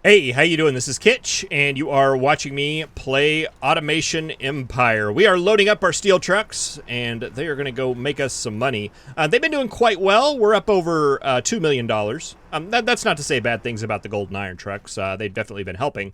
Hey, how you doing? This is Kitch, and you are watching me play Automation Empire. We are loading up our steel trucks, and they are going to go make us some money. They've been doing quite well. We're up over $2 million. That's not to say bad things about the gold and iron trucks. They've definitely been helping.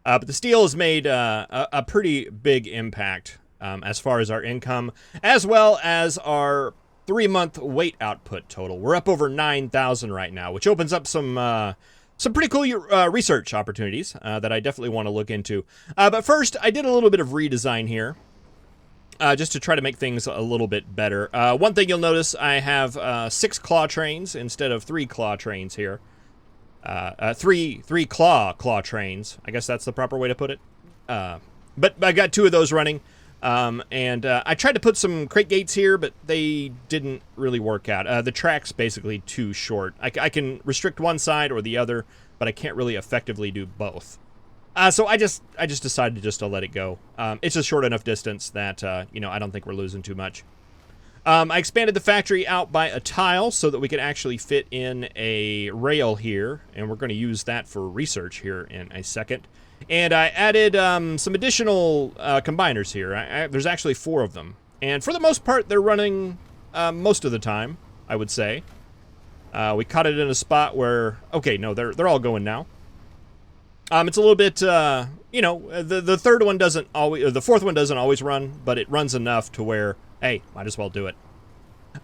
But the steel has made a pretty big impact as far as our income, as well as our 3-month weight output total. We're up over 9,000 right now, which opens up some pretty cool research opportunities that I definitely want to look into. But first, I did a little bit of redesign here, just to try to make things a little bit better. One thing you'll notice, I have 6 claw trains instead of 3 claw trains here. Three claw trains. I guess that's the proper way to put it. But I got 2 of those running. And I tried to put some crate gates here, but they didn't really work out. The track's basically too short. I can restrict one side or the other, but I can't really effectively do both. So I just decided to let it go. It's a short enough distance that, I don't think we're losing too much. I expanded the factory out by a tile so that we could actually fit in a rail here, and we're going to use that for research here in a second. And I added some additional combiners here. There's actually 4 of them. And for the most part, they're running most of the time, I would say. We caught it in a spot where... Okay, no, they're all going now. It's a little bit, the third one doesn't always... Or the 4th one doesn't always run, but it runs enough to where, hey, might as well do it.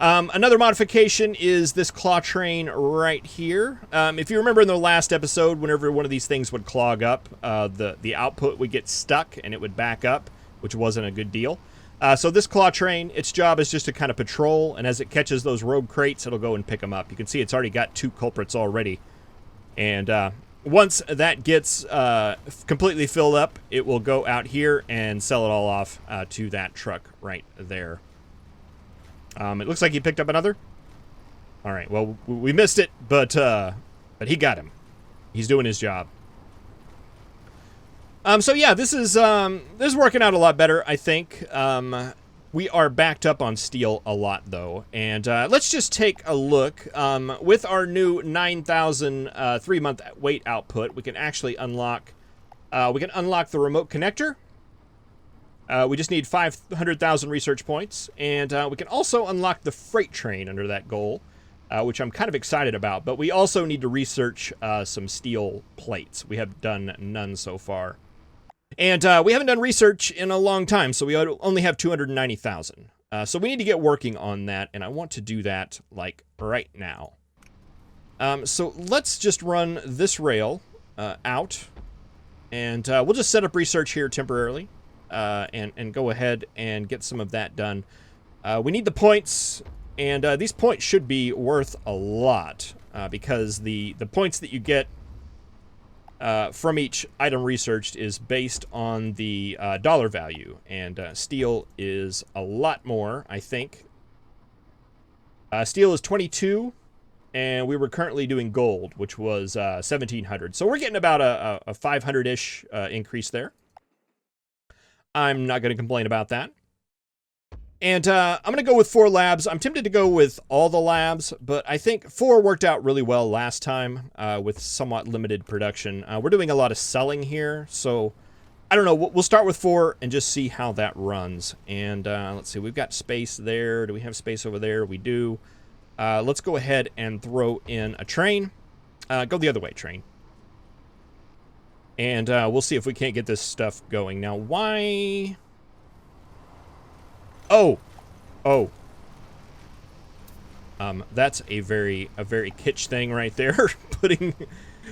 Another modification is this claw train right here. If you remember in the last episode, whenever one of these things would clog up, the output would get stuck and it would back up, which wasn't a good deal. So this claw train, its job is just to kind of patrol, and as it catches those rogue crates, it'll go and pick them up. You can see it's already got 2 culprits already. And once that gets completely filled up, it will go out here and sell it all off to that truck right there. It looks like he picked up another. All right, well, we missed it, but he got him. He's doing his job. So yeah, this is working out a lot better, I think. We are backed up on steel a lot, though, and let's just take a look. With our new 9,000 3-month weight output, we can actually unlock. We can unlock the remote connector. We just need 500,000 research points, and we can also unlock the freight train under that goal, which I'm kind of excited about. But we also need to research some steel plates. We have done none so far. And we haven't done research in a long time, so we only have 290,000. So we need to get working on that, and I want to do that, like, right now. So let's just run this rail out, and we'll just set up research here temporarily. And go ahead and get some of that done. We need the points, and these points should be worth a lot because the points that you get from each item researched is based on the dollar value, and steel is a lot more, I think. Steel is 22, and we were currently doing gold, which was 1,700. So we're getting about a 500-ish increase there. I'm not going to complain about that. And I'm going to go with 4 labs. I'm tempted to go with all the labs, but I think 4 worked out really well last time with somewhat limited production. We're doing a lot of selling here, so I don't know. We'll start with 4 and just see how that runs. And let's see. We've got space there. Do we have space over there? We do. Let's go ahead and throw in a train. Go the other way, train. And we'll see if we can't get this stuff going. Now, why... Oh! That's a very kitsch thing right there. putting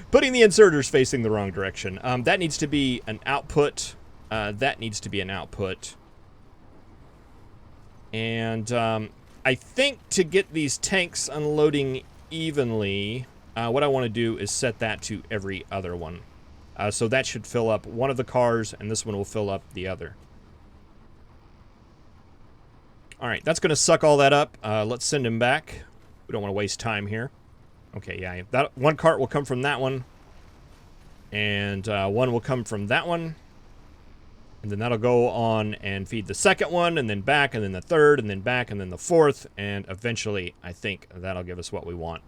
the inserters facing the wrong direction. That needs to be an output. That needs to be an output. And I think to get these tanks unloading evenly, what I want to do is set that to every other one. So that should fill up one of the cars, and this one will fill up the other. All right, that's going to suck all that up. Let's send him back. We don't want to waste time here. Okay, yeah, that one cart will come from that one. And one will come from that one. And then that'll go on and feed the second one, and then back, and then the third, and then back, and then the 4th. And eventually, I think that'll give us what we want.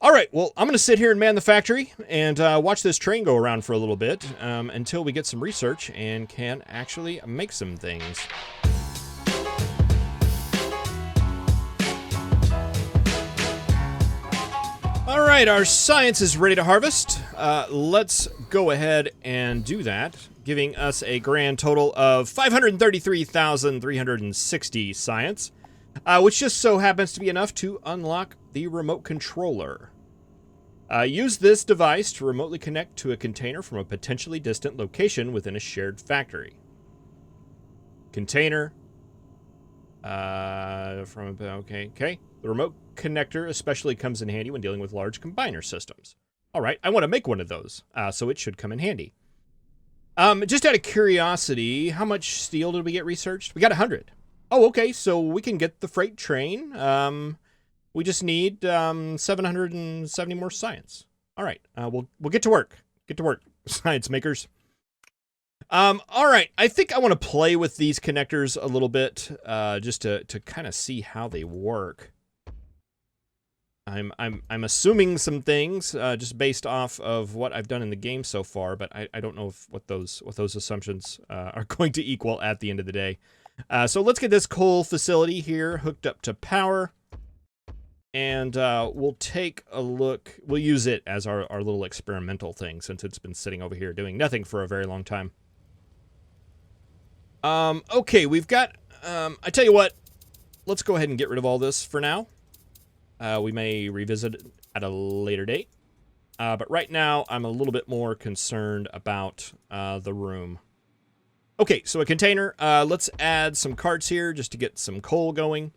All right, well, I'm going to sit here and man the factory and watch this train go around for a little bit until we get some research and can actually make some things. All right, our science is ready to harvest. Let's go ahead and do that, giving us a grand total of 533,360 science, which just so happens to be enough to unlock the remote controller. Use this device to remotely connect to a container from a potentially distant location within a shared factory. Container. Okay. The remote connector especially comes in handy when dealing with large combiner systems. All right, I want to make one of those, so it should come in handy. Just out of curiosity, how much steel did we get researched? We got 100. Oh, okay, so we can get the freight train. We just need 770 more science. All right, we'll get to work. Get to work, science makers. All right, I think I want to play with these connectors a little bit, just to kind of see how they work. I'm assuming some things just based off of what I've done in the game so far, but I don't know what those assumptions are going to equal at the end of the day. So let's get this coal facility here hooked up to power, and we'll take a look. We'll use it as our little experimental thing since it's been sitting over here doing nothing for a very long time. Okay, we've got. I tell you what, let's go ahead and get rid of all this for now. We may revisit it at a later date. But right now, I'm a little bit more concerned about the room. Okay, so a container. Let's add some carts here just to get some coal going.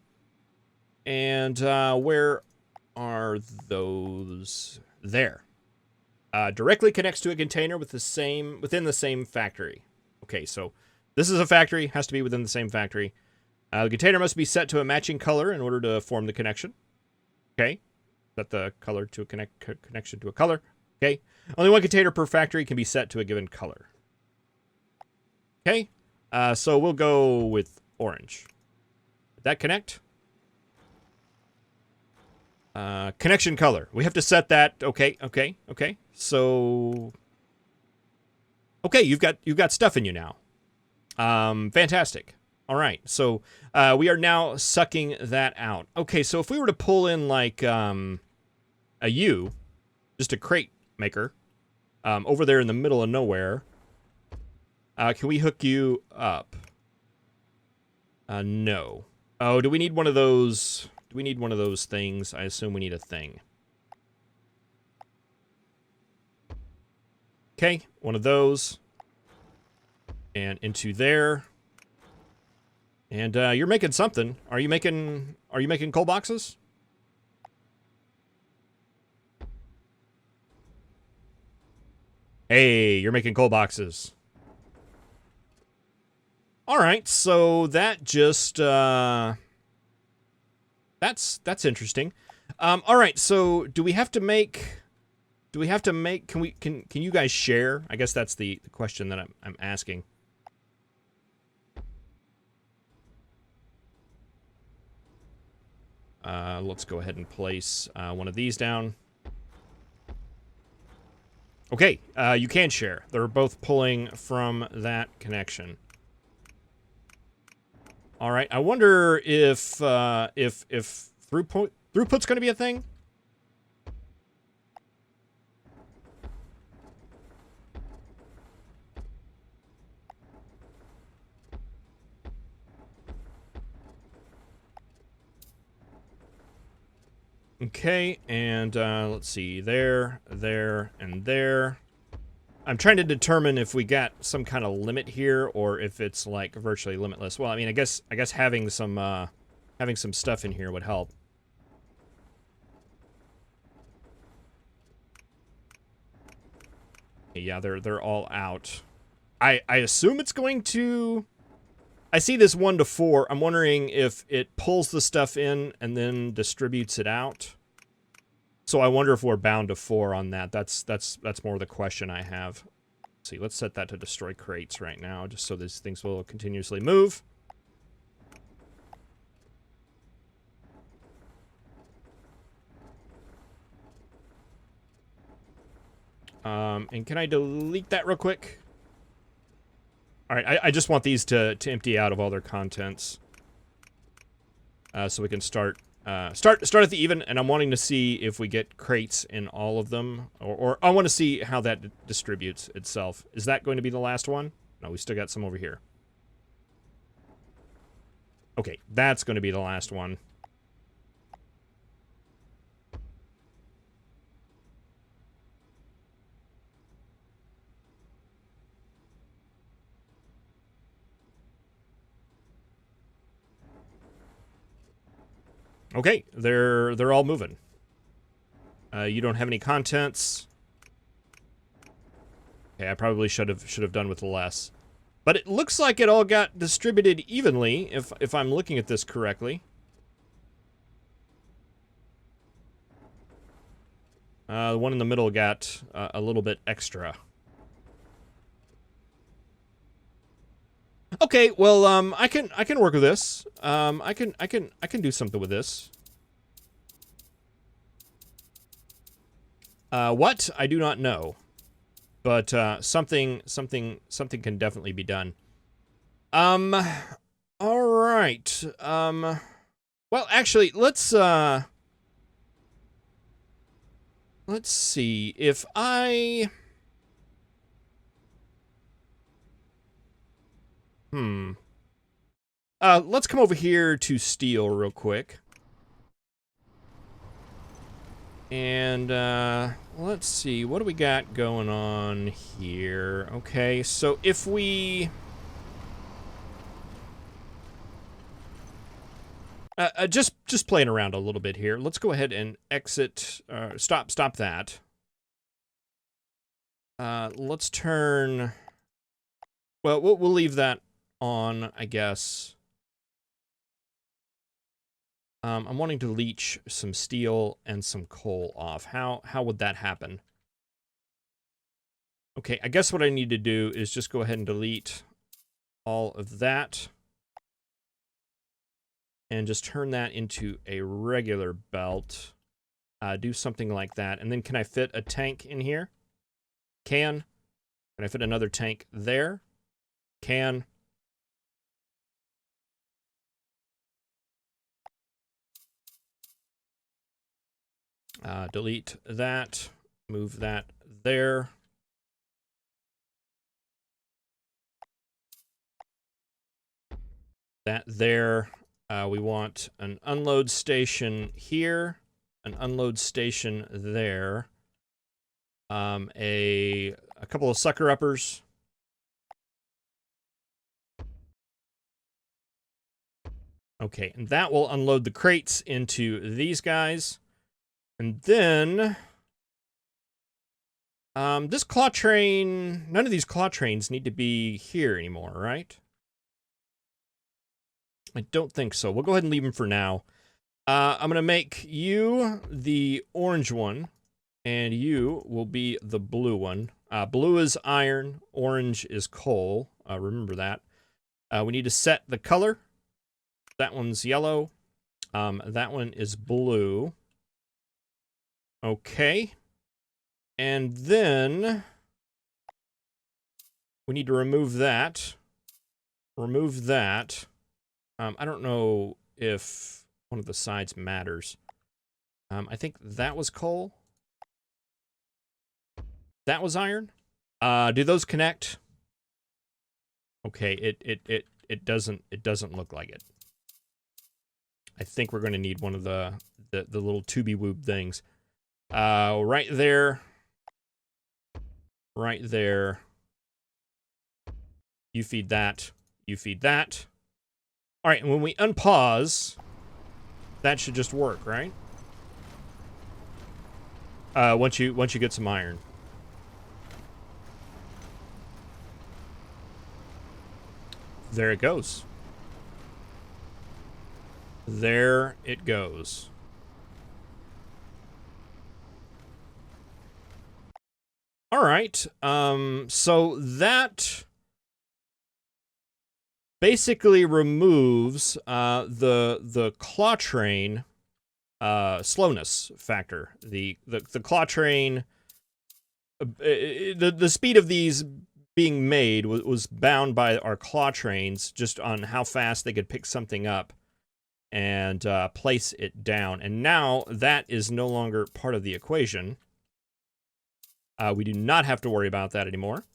And where are those? There. Directly connects to a container with within the same factory. Okay, so this is a factory. Has to be within the same factory. The container must be set to a matching color in order to form the connection. Okay, set the color to a connection to a color. Okay, only one container per factory can be set to a given color. Okay, so we'll go with orange. Did that connect? Connection color. We have to set that. Okay. So, okay, you've got stuff in you now. Fantastic. All right, so we are now sucking that out. Okay, so if we were to pull in like a U, just a crate maker, over there in the middle of nowhere, can we hook you up? No. Oh, do we need one of those? Do we need one of those things? I assume we need a thing. Okay, one of those, and into there. And you're making something. Are you making coal boxes? Hey, you're making coal boxes. All right, so that just that's interesting. All right, so do we have to make can you guys share? I guess that's the question that I'm asking. Let's go ahead and place one of these down. Okay, you can share. They're both pulling from that connection. All right, I wonder if throughput's going to be a thing. Okay, and let's see, there, and there. I'm trying to determine if we got some kind of limit here or if it's like virtually limitless. Well, I mean, I guess having some stuff in here would help. Yeah, they're all out. I assume it's going to. I see this 1 to 4. I'm wondering if it pulls the stuff in and then distributes it out. So I wonder if we're bound to 4 on that. That's more the question I have. Let's see, let's set that to destroy crates right now, just so these things will continuously move. And can I delete that real quick? All right, I just want these to empty out of all their contents. So we can start at the even, and I'm wanting to see if we get crates in all of them, or I want to see how that distributes itself. Is that going to be the last one? No, we still got some over here. Okay, that's going to be the last one. Okay, they're all moving. You don't have any contents. Okay, I probably should have done with less. But it looks like it all got distributed evenly, if I'm looking at this correctly. The one in the middle got a little bit extra. Okay, well, I can work with this. I can do something with this. What? I do not know. But something can definitely be done. All right. Well, actually, let's see if I let's come over here to steel real quick. And, let's see, what do we got going on here? Okay, so if we... just playing around a little bit here. Let's go ahead and exit, stop that. Let's turn... Well, we'll leave that on, I guess. I'm wanting to leach some steel and some coal off. How would that happen? Okay, I guess what I need to do is just go ahead and delete all of that. And just turn that into a regular belt. Do something like that. And then can I fit a tank in here? Can. Can I fit another tank there? Can. Delete that, move that there. That there. We want an unload station here, an unload station there. A couple of sucker uppers. Okay, and that will unload the crates into these guys. And then, this claw train, none of these claw trains need to be here anymore, right? I don't think so. We'll go ahead and leave them for now. I'm going to make you the orange one, and you will be the blue one. Blue is iron, orange is coal. Remember that. We need to set the color. That one's yellow. That one is blue. Okay. And then we need to remove that. Remove that. I don't know if one of the sides matters. I think that was coal. That was iron. Do those connect? Okay, it doesn't look like it. I think we're going to need one of the little tubey whoop things. Right there. Right there. You feed that. You feed that. All right, and when we unpause, that should just work, right? Once you get some iron. There it goes. There it goes. All right. So that basically removes the claw train slowness factor. The claw train the speed of these being made was bound by our claw trains, just on how fast they could pick something up and place it down. And now that is no longer part of the equation. We do not have to worry about that anymore.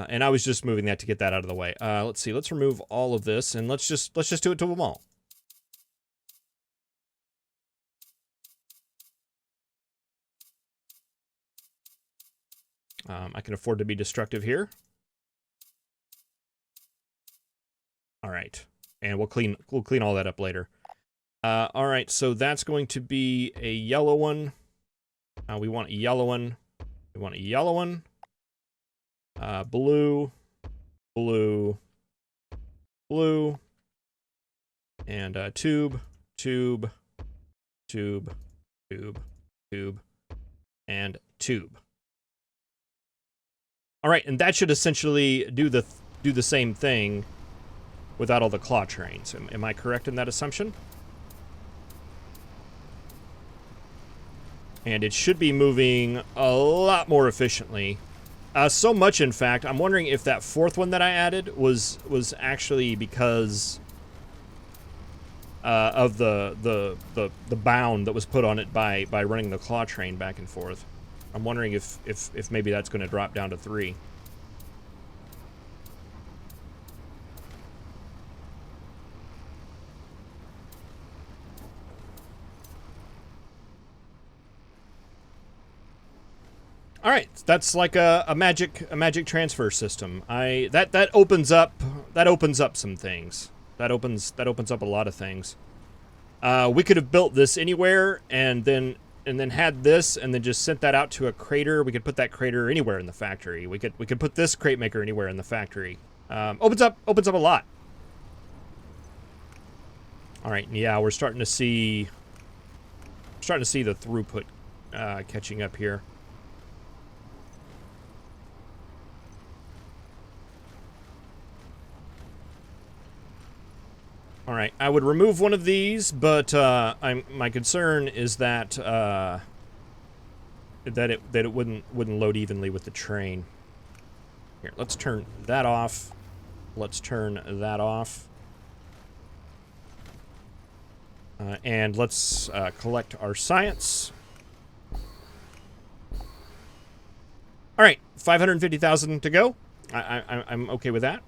And I was just moving that to get that out of the way. Let's see. Let's remove all of this, and let's just do it to them all. I can afford to be destructive here. All right, and we'll clean all that up later. All right, so that's going to be a yellow one. We want a yellow one. We want a yellow one. Blue, blue, blue, and tube, tube, tube, tube, tube, and tube. All right, and that should essentially do the same thing without all the claw trains. Am I correct in that assumption? And it should be moving a lot more efficiently. So much, in fact, I'm wondering if that fourth one that I added was actually because of the bound that was put on it by running the claw train back and forth. I'm wondering if maybe that's going to drop down to 3. All right, that's like a magic transfer system. That opens up some things. That opens up a lot of things. We could have built this anywhere and then had this and then just sent that out to a crater. We could put that crater anywhere in the factory. We could put this crate maker anywhere in the factory. Opens up a lot. All right, yeah, we're starting to see the throughput catching up here. All right, I would remove one of these, but my concern is that it wouldn't load evenly with the train. Here, let's turn that off. Let's turn that off. And let's collect our science. All right, 550,000 to go. I'm okay with that.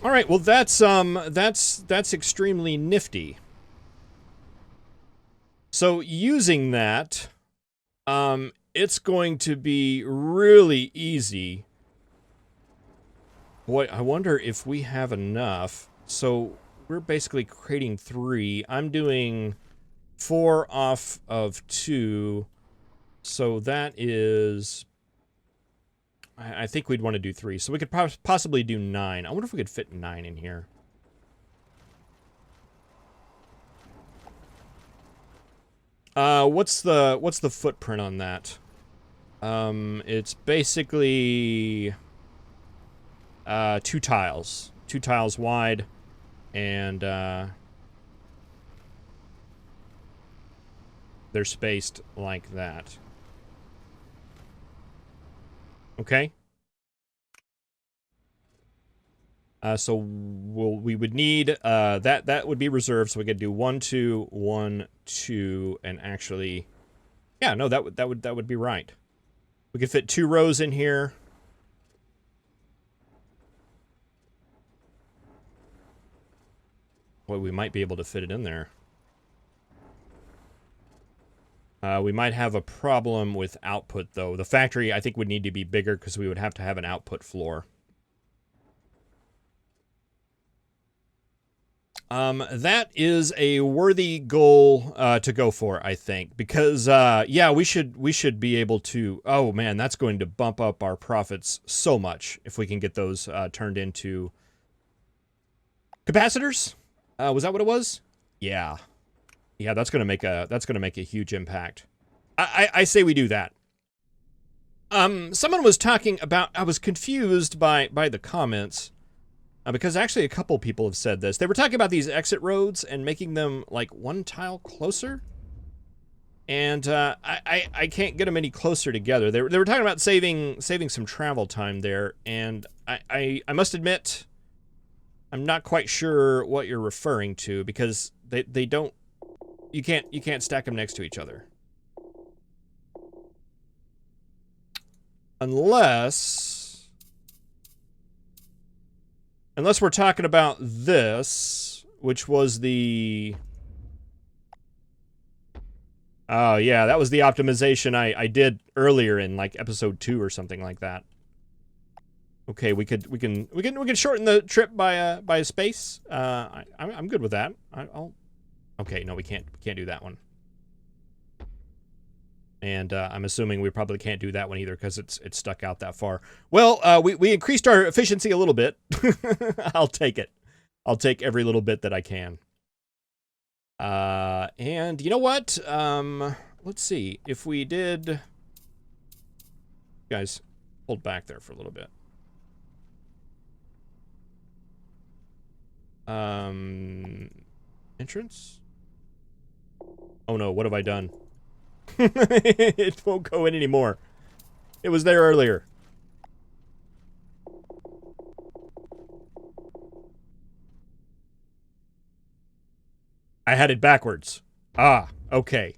All right, well that's extremely nifty. So using that, it's going to be really easy. Boy, I wonder if we have enough. So we're basically creating 3. I'm doing 4 off of 2. So that is, I think we'd want to do 3. So we could possibly do 9. I wonder if we could fit 9 in here. What's the footprint on that? It's basically 2 tiles. 2 tiles wide, and they're spaced like that. Okay. So we would need that would be reserved, so we could do 1, 2, 1, 2, and actually, yeah, no, that would be right. We could fit 2 rows in here. Boy, we might be able to fit it in there. We might have a problem with output, though. The factory, I think, would need to be bigger because we would have to have an output floor. That is a worthy goal to go for, I think, because yeah, we should be able to. Oh man, that's going to bump up our profits so much if we can get those turned into capacitors. Was that what it was? Yeah, yeah, that's gonna make a huge impact. I say we do that. Someone was talking about. I was confused by the comments. Because actually a couple people have said this. They were talking about these exit roads and making them like one tile closer. And I can't get them any closer together. They were talking about saving some travel time there, and I must admit, I'm not quite sure what you're referring to, because they don't, you can't stack them next to each other. Unless we're talking about this, which was the... Oh yeah, that was the optimization I did earlier in like episode 2 or something like that. Okay, we can shorten the trip by a space. I'm good with that. I'll. Okay, no, we can't do that one. And I'm assuming we probably can't do that one either because it's stuck out that far. Well, we increased our efficiency a little bit. I'll take it. I'll take every little bit that I can. And you know what? Let's see. If we did... Guys, hold back there for a little bit. Entrance? Oh no, what have I done? It won't go in anymore. It was there earlier. I had it backwards. Ah, okay.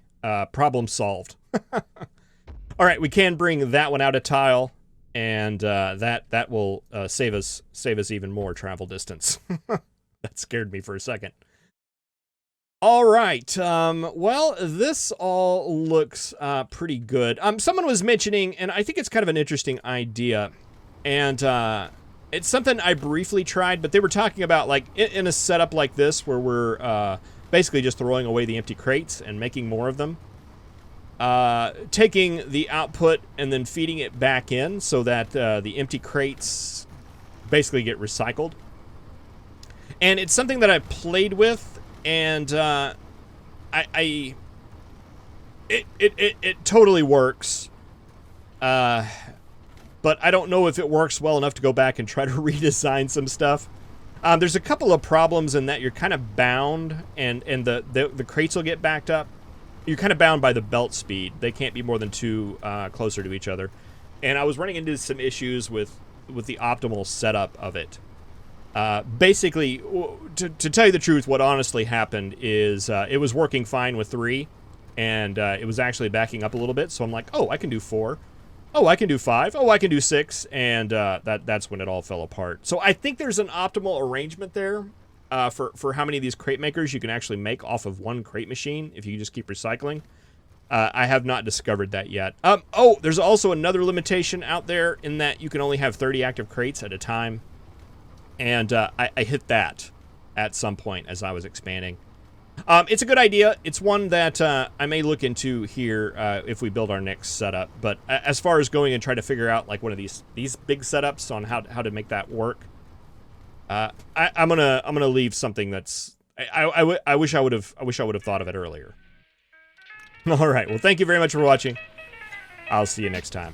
Problem solved. All right, we can bring that one out a tile, and that will save us even more travel distance. That scared me for a second. All right. Well, this all looks pretty good. Someone was mentioning, and I think it's kind of an interesting idea, and it's something I briefly tried, but they were talking about like in a setup like this where we're basically just throwing away the empty crates and making more of them. Taking the output and then feeding it back in so that the empty crates basically get recycled. And it's something that I've played with, and it totally works. But I don't know if it works well enough to go back and try to redesign some stuff. There's a couple of problems in that you're kind of bound, and the crates will get backed up. You're kind of bound by the belt speed. They can't be more than 2 closer to each other. And I was running into some issues with the optimal setup of it. Basically, to tell you the truth, what honestly happened is it was working fine with 3, and it was actually backing up a little bit. So I'm like, oh, I can do 4. Oh, I can do 5. Oh, I can do 6. And that's when it all fell apart. So I think there's an optimal arrangement there for how many of these crate makers you can actually make off of one crate machine if you just keep recycling. I have not discovered that yet. Oh, there's also another limitation out there in that you can only have 30 active crates at a time. And I hit that at some point as I was expanding. It's a good idea. It's one that I may look into here if we build our next setup. But as far as going and trying to figure out like one of these big setups on how to make that work, I'm gonna leave something that's I wish I would have thought of it earlier. All right. Well, thank you very much for watching. I'll see you next time.